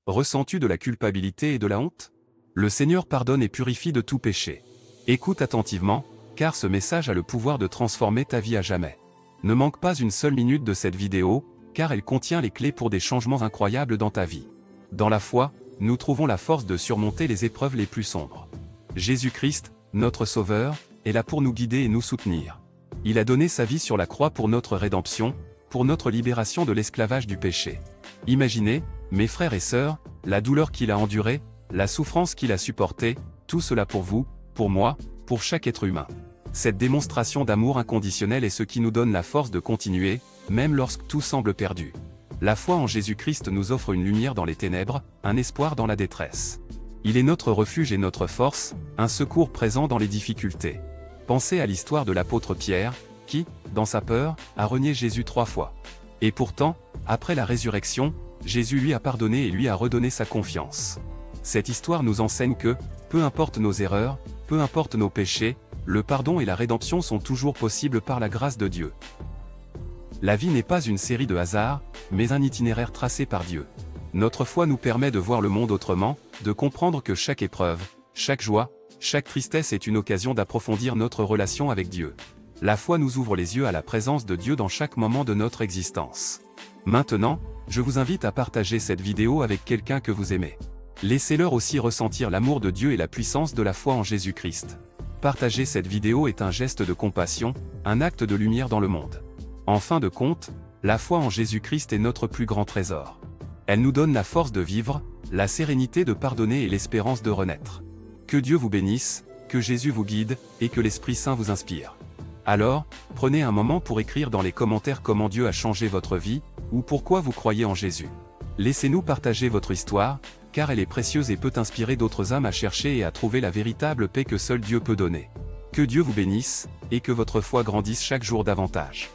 Ressens-tu de la culpabilité et de la honte? Le Seigneur pardonne et purifie de tout péché. Écoute attentivement, car ce message a le pouvoir de transformer ta vie à jamais. Ne manque pas une seule minute de cette vidéo, car elle contient les clés pour des changements incroyables dans ta vie. Dans la foi, nous trouvons la force de surmonter les épreuves les plus sombres. Jésus-Christ, notre Sauveur, est là pour nous guider et nous soutenir. Il a donné sa vie sur la croix pour notre rédemption, pour notre libération de l'esclavage du péché. Imaginez, mes frères et sœurs, la douleur qu'il a endurée, la souffrance qu'il a supportée, tout cela pour vous, pour moi, pour chaque être humain. Cette démonstration d'amour inconditionnel est ce qui nous donne la force de continuer, même lorsque tout semble perdu. La foi en Jésus-Christ nous offre une lumière dans les ténèbres, un espoir dans la détresse. Il est notre refuge et notre force, un secours présent dans les difficultés. Pensez à l'histoire de l'apôtre Pierre, qui, dans sa peur, a renié Jésus 3 fois. Et pourtant, après la résurrection, Jésus lui a pardonné et lui a redonné sa confiance. Cette histoire nous enseigne que, peu importe nos erreurs, peu importe nos péchés, le pardon et la rédemption sont toujours possibles par la grâce de Dieu. La vie n'est pas une série de hasards, mais un itinéraire tracé par Dieu. Notre foi nous permet de voir le monde autrement, de comprendre que chaque épreuve, chaque joie, chaque tristesse est une occasion d'approfondir notre relation avec Dieu. La foi nous ouvre les yeux à la présence de Dieu dans chaque moment de notre existence. Maintenant, je vous invite à partager cette vidéo avec quelqu'un que vous aimez. Laissez-leur aussi ressentir l'amour de Dieu et la puissance de la foi en Jésus-Christ. Partager cette vidéo est un geste de compassion, un acte de lumière dans le monde. En fin de compte, la foi en Jésus-Christ est notre plus grand trésor. Elle nous donne la force de vivre, la sérénité de pardonner et l'espérance de renaître. Que Dieu vous bénisse, que Jésus vous guide, et que l'Esprit Saint vous inspire. Alors, prenez un moment pour écrire dans les commentaires comment Dieu a changé votre vie, ou pourquoi vous croyez en Jésus. Laissez-nous partager votre histoire, car elle est précieuse et peut inspirer d'autres âmes à chercher et à trouver la véritable paix que seul Dieu peut donner. Que Dieu vous bénisse, et que votre foi grandisse chaque jour davantage.